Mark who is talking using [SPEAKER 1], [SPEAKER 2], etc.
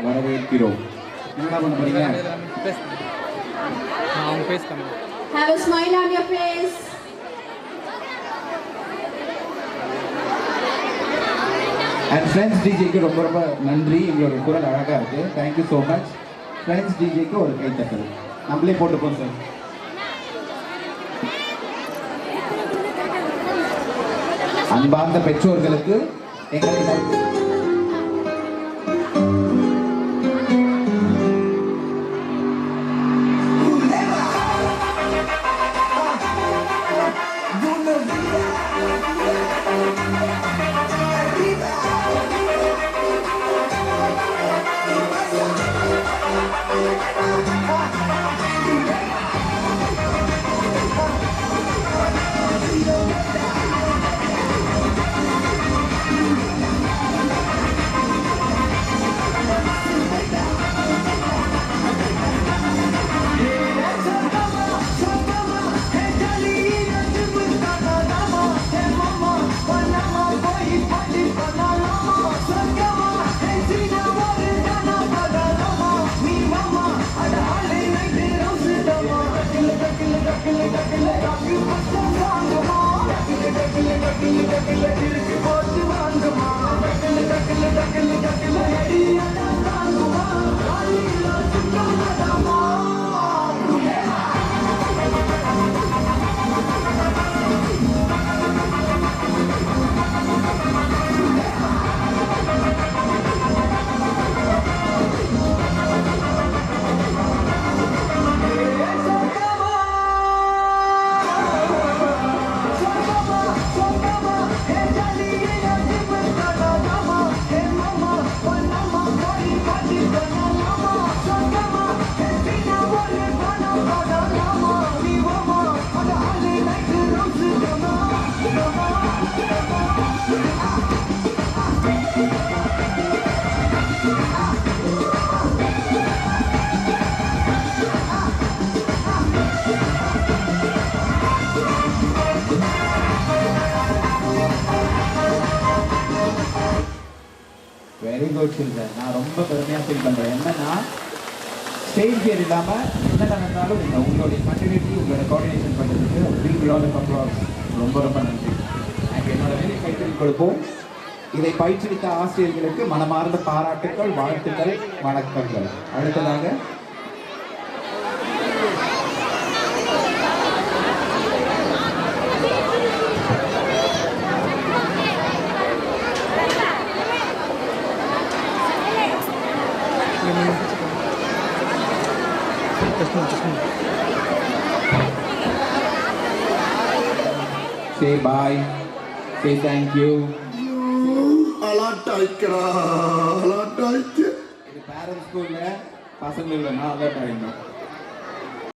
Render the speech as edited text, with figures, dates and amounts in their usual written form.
[SPEAKER 1] வரவேற்கிறோம். என்ன பண்ண போறீங்க?
[SPEAKER 2] அவங்க ஃபேஸ் காமி.
[SPEAKER 3] Have a smile on your face.
[SPEAKER 1] And friends DJக்கு ரொம்ப ரொம்ப நன்றி. உங்களோட குரல் அழகா இருக்கு. Thank you so much. Friends DJக்கு ஒரு கை தட்டல். நம்மளே போட்டுப்போம் சார். அன்பார்ந்த பெற்றோர்களுக்கு எங்களுக்கு வெரி குட் சில்ட்ரன். நான் ரொம்ப பெருமையாக ஃபீல் பண்ணுறேன். என்னன்னா ஸ்டேஜ் ஃபியர் இல்லாமல் என்ன நடந்தாலும் நீங்கள் உங்களுடைய கண்டினியூட்டி உங்களோட கோஆர்டினேஷன் பண்ணுறதுக்கு பிக் ரவுண்ட் ஆஃப் அப்ளாஸ். ரொம்ப ரொம்ப நன்றி. என்னோட வேலை கைத்தறி கொடுப்போம். இதை பயிற்றுவித்த ஆசிரியர்களுக்கு மனமார்ந்த பாராட்டுக்கள், வாழ்த்துக்கள், வணக்கங்கள். அடுத்ததாக say bye, say thank you.
[SPEAKER 4] அலாட்டாய்க்கிறா அலாட்டாய்க்கு.
[SPEAKER 1] இது பேரண்ட்ஸ் ஸ்கூல்ல பசங்க இல்லைன்னா அலர்ட் ஆகிடும்.